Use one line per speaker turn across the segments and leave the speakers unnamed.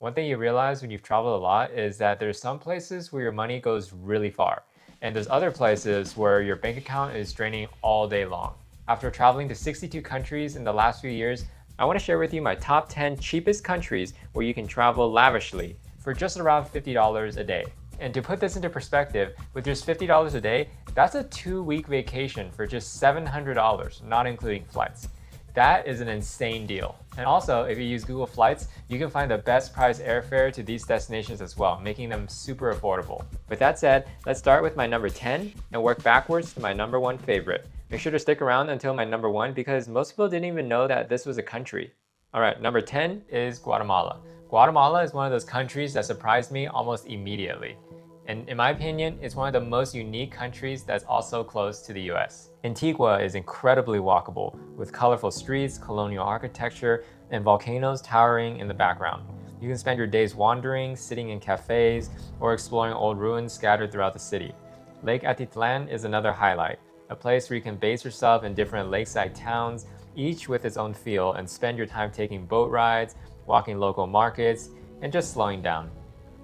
One thing you realize when you've traveled a lot is that there's some places where your money goes really far, and there's other places where your bank account is draining all day long. After traveling to 62 countries in the last few years, I want to share with you my top 10 cheapest countries where you can travel lavishly for just around $50 a day. And to put this into perspective, with just $50 a day, that's a 2-week vacation for just $700, not including flights. That is an insane deal. And also, if you use Google Flights, you can find the best price airfare to these destinations as well, making them super affordable. With that said, let's start with my number 10 and work backwards to my number 1 favorite. Make sure to stick around until my number 1 because most people didn't even know that this was a country. Alright, number 10 is Guatemala. Guatemala is one of those countries that surprised me almost immediately. And in my opinion, it's one of the most unique countries that's also close to the US. Antigua is incredibly walkable, with colorful streets, colonial architecture, and volcanoes towering in the background. You can spend your days wandering, sitting in cafes, or exploring old ruins scattered throughout the city. Lake Atitlan is another highlight, a place where you can base yourself in different lakeside towns, each with its own feel, and spend your time taking boat rides, walking local markets, and just slowing down.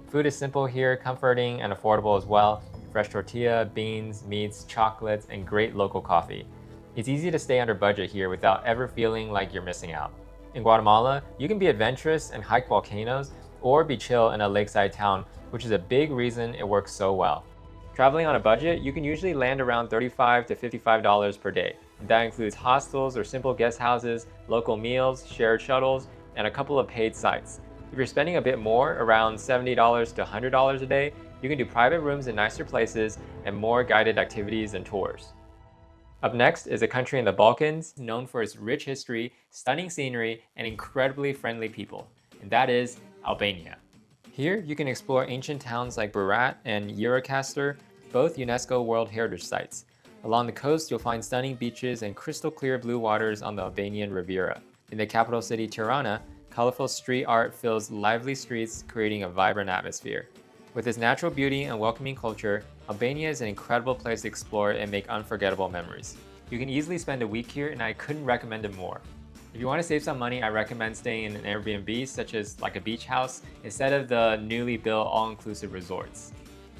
Food is simple here, comforting and affordable as well. Fresh tortilla, beans, meats, chocolates, and great local coffee. It's easy to stay under budget here without ever feeling like you're missing out. In Guatemala, you can be adventurous and hike volcanoes, or be chill in a lakeside town, which is a big reason it works so well. Traveling on a budget, you can usually land around $35 to $55 per day. That includes hostels or simple guest houses, local meals, shared shuttles, and a couple of paid sites. If you're spending a bit more, around $70 to $100 a day, you can do private rooms in nicer places and more guided activities and tours. Up next is a country in the Balkans known for its rich history, stunning scenery, and incredibly friendly people, and that is Albania. Here, you can explore ancient towns like Berat and Eurocastor, both UNESCO World Heritage Sites. Along the coast, you'll find stunning beaches and crystal clear blue waters on the Albanian Riviera. In the capital city Tirana, colorful street art fills lively streets, creating a vibrant atmosphere. With its natural beauty and welcoming culture, Albania is an incredible place to explore and make unforgettable memories. You can easily spend a week here, and I couldn't recommend it more. If you want to save some money, I recommend staying in an Airbnb, such as like a beach house, instead of the newly built all-inclusive resorts.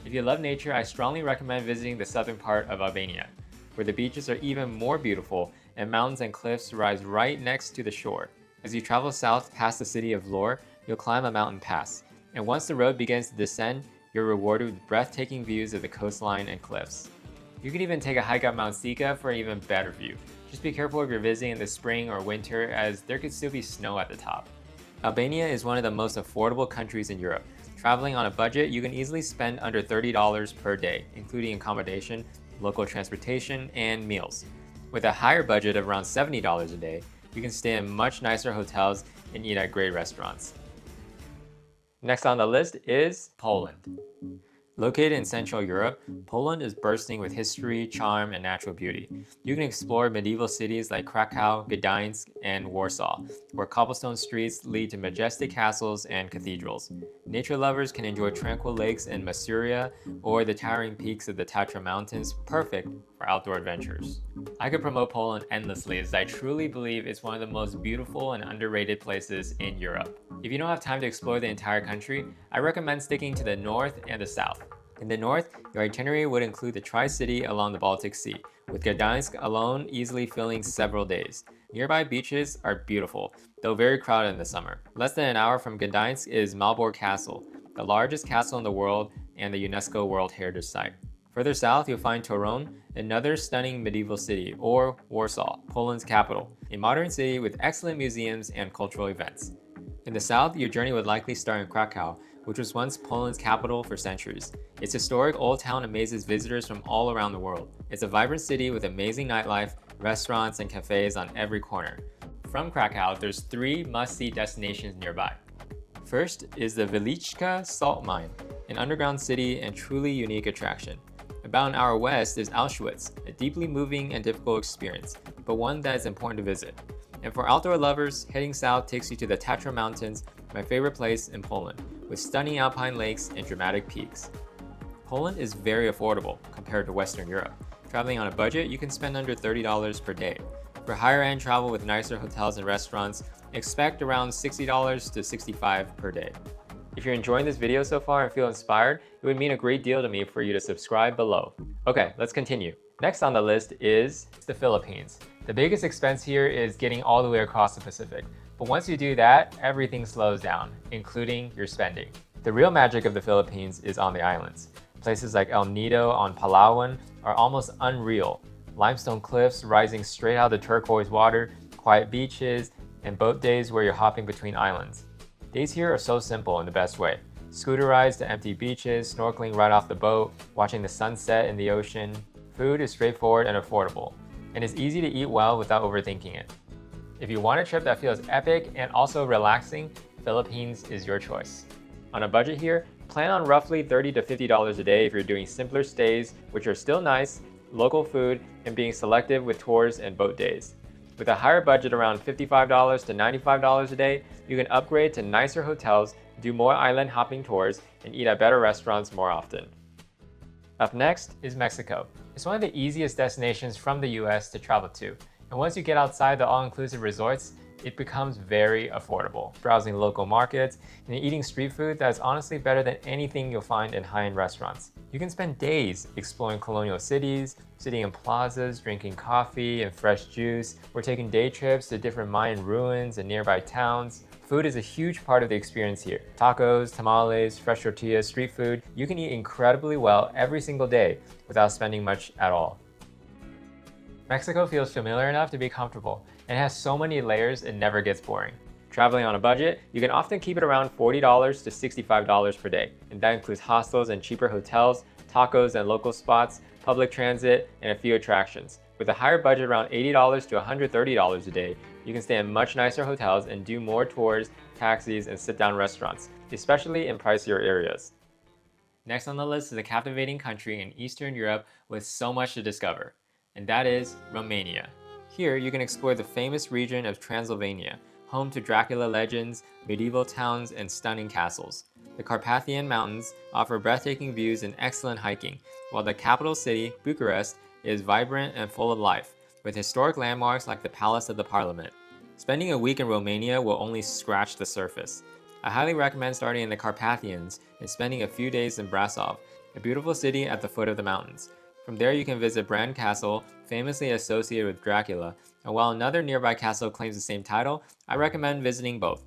If you love nature, I strongly recommend visiting the southern part of Albania, where the beaches are even more beautiful and mountains and cliffs rise right next to the shore. As you travel south past the city of Vlorë, you'll climb a mountain pass, and once the road begins to descend, you're rewarded with breathtaking views of the coastline and cliffs. You can even take a hike up Mount Sika for an even better view. Just be careful if you're visiting in the spring or winter, as there could still be snow at the top. Albania is one of the most affordable countries in Europe. Traveling on a budget, you can easily spend under $30 per day, including accommodation, local transportation, and meals. With a higher budget of around $70 a day, you can stay in much nicer hotels and eat at great restaurants. Next on the list is Poland. Located in Central Europe, Poland is bursting with history, charm, and natural beauty. You can explore medieval cities like Krakow, Gdańsk, and Warsaw, where cobblestone streets lead to majestic castles and cathedrals. Nature lovers can enjoy tranquil lakes in Masuria or the towering peaks of the Tatra Mountains, perfect for outdoor adventures. I could promote Poland endlessly, as I truly believe it's one of the most beautiful and underrated places in Europe. If you don't have time to explore the entire country, I recommend sticking to the north and the south. In the north, your itinerary would include the Tri-City along the Baltic Sea, with Gdańsk alone easily filling several days. Nearby beaches are beautiful, though very crowded in the summer. Less than an hour from Gdańsk is Malbork Castle, the largest castle in the world and the UNESCO World Heritage Site. Further south, you'll find Toruń, another stunning medieval city, or Warsaw, Poland's capital, a modern city with excellent museums and cultural events. In the south, your journey would likely start in Krakow, which was once Poland's capital for centuries. Its historic old town amazes visitors from all around the world. It's a vibrant city with amazing nightlife, restaurants, and cafes on every corner. From Krakow, there's 3 must-see destinations nearby. First is the Wieliczka salt mine, an underground city and truly unique attraction. About an hour west is Auschwitz, a deeply moving and difficult experience, but one that is important to visit. And for outdoor lovers, heading south takes you to the Tatra Mountains, my favorite place in Poland, with stunning alpine lakes and dramatic peaks. Poland is very affordable compared to Western Europe. Traveling on a budget, you can spend under $30 per day. For higher-end travel with nicer hotels and restaurants, expect around $60 to $65 per day. If you're enjoying this video so far and feel inspired, it would mean a great deal to me for you to subscribe below. Okay, let's continue. Next on the list is the Philippines. The biggest expense here is getting all the way across the Pacific. But once you do that, everything slows down, including your spending. The real magic of the Philippines is on the islands. Places like El Nido on Palawan are almost unreal. Limestone cliffs rising straight out of the turquoise water, quiet beaches, and boat days where you're hopping between islands. Days here are so simple in the best way. Scooter rides to empty beaches, snorkeling right off the boat, watching the sunset in the ocean. Food is straightforward and affordable, and it's easy to eat well without overthinking it. If you want a trip that feels epic and also relaxing, Philippines is your choice. On a budget here, plan on roughly $30 to $50 a day if you're doing simpler stays, which are still nice, local food, and being selective with tours and boat days. With a higher budget around $55 to $95 a day, you can upgrade to nicer hotels, do more island hopping tours, and eat at better restaurants more often. Up next is Mexico. It's one of the easiest destinations from the US to travel to, and once you get outside the all-inclusive resorts, it becomes very affordable. Browsing local markets and eating street food that's honestly better than anything you'll find in high-end restaurants. You can spend days exploring colonial cities, sitting in plazas, drinking coffee and fresh juice. We're taking day trips to different Mayan ruins and nearby towns. Food is a huge part of the experience here. Tacos, tamales, fresh tortillas, street food. You can eat incredibly well every single day without spending much at all. Mexico feels familiar enough to be comfortable and has so many layers it never gets boring. Traveling on a budget, you can often keep it around $40 to $65 per day, and that includes hostels and cheaper hotels, tacos and local spots, public transit, and a few attractions. With a higher budget around $80 to $130 a day, you can stay in much nicer hotels and do more tours, taxis, and sit-down restaurants, especially in pricier areas. Next on the list is a captivating country in Eastern Europe with so much to discover, and that is Romania. Here, you can explore the famous region of Transylvania, home to Dracula legends, medieval towns, and stunning castles. The Carpathian Mountains offer breathtaking views and excellent hiking, while the capital city, Bucharest, is vibrant and full of life, with historic landmarks like the Palace of the Parliament. Spending a week in Romania will only scratch the surface. I highly recommend starting in the Carpathians and spending a few days in Brasov, a beautiful city at the foot of the mountains. From there, you can visit Bran Castle, famously associated with Dracula, and while another nearby castle claims the same title, I recommend visiting both.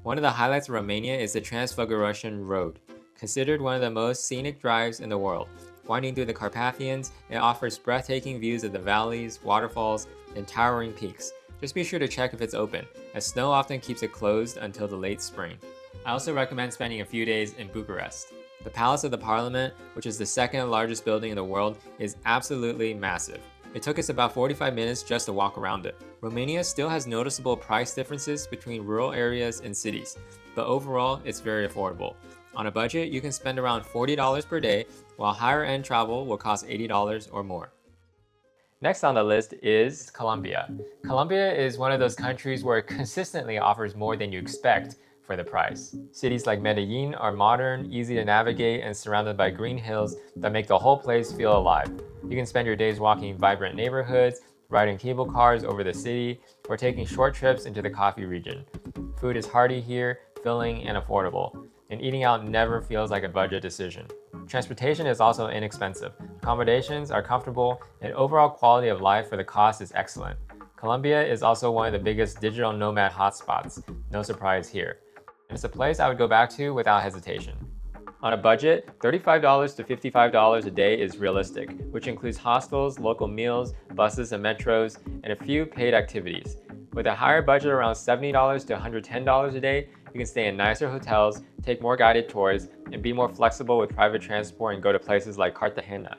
One of the highlights of Romania is the Transfăgărășan Road. Considered one of the most scenic drives in the world. Winding through the Carpathians, it offers breathtaking views of the valleys, waterfalls, and towering peaks. Just be sure to check if it's open, as snow often keeps it closed until the late spring. I also recommend spending a few days in Bucharest. The Palace of the Parliament, which is the second largest building in the world, is absolutely massive. It took us about 45 minutes just to walk around it. Romania still has noticeable price differences between rural areas and cities, but overall, it's very affordable. On a budget, you can spend around $40 per day, while higher-end travel will cost $80 or more. Next on the list is Colombia. Colombia is one of those countries where it consistently offers more than you expect for the price. Cities like Medellin are modern, easy to navigate, and surrounded by green hills that make the whole place feel alive. You can spend your days walking vibrant neighborhoods, riding cable cars over the city, or taking short trips into the coffee region. Food is hearty here, filling, and affordable, and eating out never feels like a budget decision. Transportation is also inexpensive. Accommodations are comfortable, and overall quality of life for the cost is excellent. Colombia is also one of the biggest digital nomad hotspots, no surprise here. And it's a place I would go back to without hesitation. On a budget, $35 to $55 a day is realistic, which includes hostels, local meals, buses and metros, and a few paid activities. With a higher budget around $70 to $110 a day, you can stay in nicer hotels, take more guided tours, and be more flexible with private transport and go to places like Cartagena.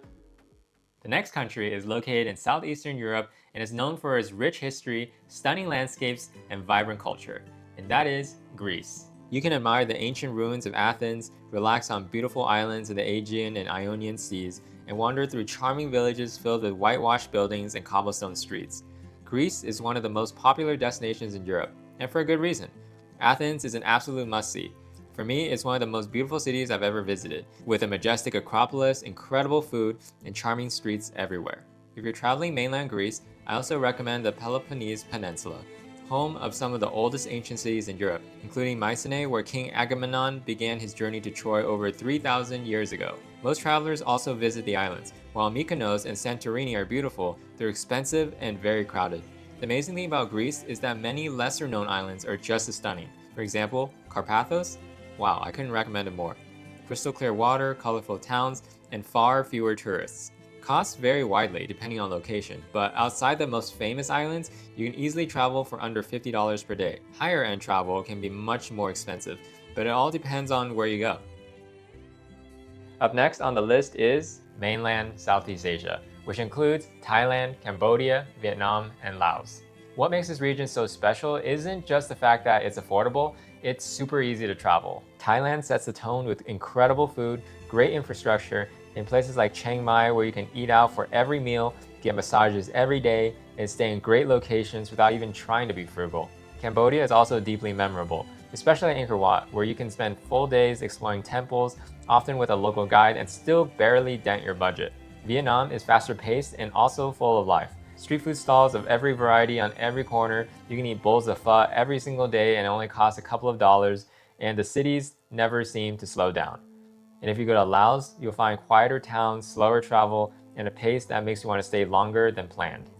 The next country is located in southeastern Europe and is known for its rich history, stunning landscapes, and vibrant culture, and that is Greece. You can admire the ancient ruins of Athens, relax on beautiful islands in the Aegean and Ionian seas, and wander through charming villages filled with whitewashed buildings and cobblestone streets. Greece is one of the most popular destinations in Europe, and for a good reason. Athens is an absolute must-see. For me, it's one of the most beautiful cities I've ever visited, with a majestic Acropolis, incredible food, and charming streets everywhere. If you're traveling mainland Greece, I also recommend the Peloponnese Peninsula. home of some of the oldest ancient cities in Europe, including Mycenae, where King Agamemnon began his journey to Troy over 3,000 years ago. Most travelers also visit the islands. While Mykonos and Santorini are beautiful, they're expensive and very crowded. The amazing thing about Greece is that many lesser-known islands are just as stunning. For example, Karpathos? Wow, I couldn't recommend it more. Crystal clear water, colorful towns, and far fewer tourists. Costs vary widely depending on location, but outside the most famous islands, you can easily travel for under $50 per day. Higher end travel can be much more expensive, but it all depends on where you go. Up next on the list is mainland Southeast Asia, which includes Thailand, Cambodia, Vietnam, and Laos. What makes this region so special isn't just the fact that it's affordable, it's super easy to travel. Thailand sets the tone with incredible food, great infrastructure, in places like Chiang Mai where you can eat out for every meal, get massages every day, and stay in great locations without even trying to be frugal. Cambodia is also deeply memorable, especially at Angkor Wat, where you can spend full days exploring temples, often with a local guide, and still barely dent your budget. Vietnam is faster paced and also full of life. Street food stalls of every variety on every corner, you can eat bowls of pho every single day and it only costs a couple of dollars, and the cities never seem to slow down. And if you go to Laos, you'll find quieter towns, slower travel, and a pace that makes you want to stay longer than planned.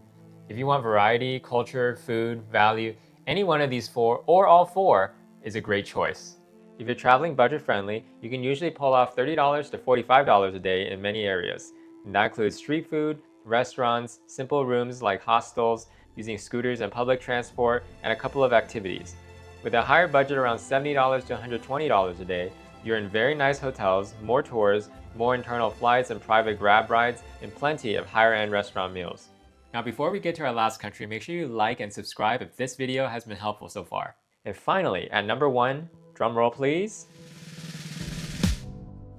If you want variety, culture, food, value, any one of these four, or all four, is a great choice. If you're traveling budget-friendly, you can usually pull off $30 to $45 a day in many areas. And that includes street food, restaurants, simple rooms like hostels, using scooters and public transport, and a couple of activities. With a higher budget around $70 to $120 a day, you're in very nice hotels, more tours, more internal flights and private grab rides, and plenty of higher-end restaurant meals. Now before we get to our last country, make sure you like and subscribe if this video has been helpful so far. And finally, at number 1, drumroll please.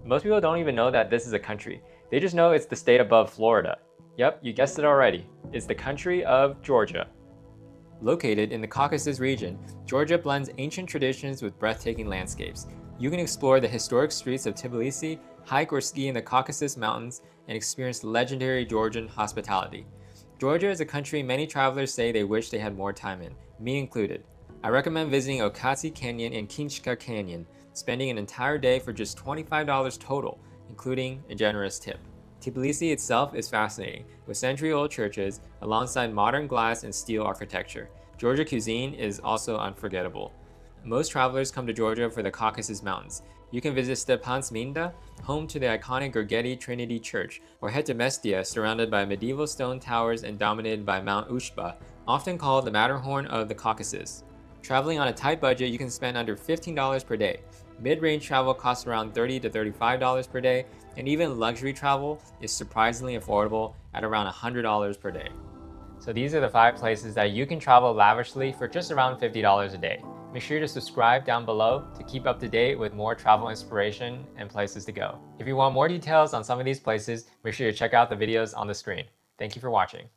Most people don't even know that this is a country. They just know it's the state above Florida. Yep, you guessed it already. It's the country of Georgia. Located in the Caucasus region, Georgia blends ancient traditions with breathtaking landscapes. You can explore the historic streets of Tbilisi, hike or ski in the Caucasus Mountains, and experience legendary Georgian hospitality. Georgia is a country many travelers say they wish they had more time in, me included. I recommend visiting Okatsi Canyon and Kinchka Canyon, spending an entire day for just $25 total, including a generous tip. Tbilisi itself is fascinating, with century-old churches alongside modern glass and steel architecture. Georgia cuisine is also unforgettable. Most travelers come to Georgia for the Caucasus Mountains. You can visit Stepantsminda, home to the iconic Gergely Trinity Church, or head to Mestia, surrounded by medieval stone towers and dominated by Mount Ushba, often called the Matterhorn of the Caucasus. Traveling on a tight budget, you can spend under $15 per day. Mid-range travel costs around $30 to $35 per day, and even luxury travel is surprisingly affordable at around $100 per day. So these are the 5 places that you can travel lavishly for just around $50 a day. Make sure to subscribe down below to keep up to date with more travel inspiration and places to go. If you want more details on some of these places, make sure you check out the videos on the screen. Thank you for watching.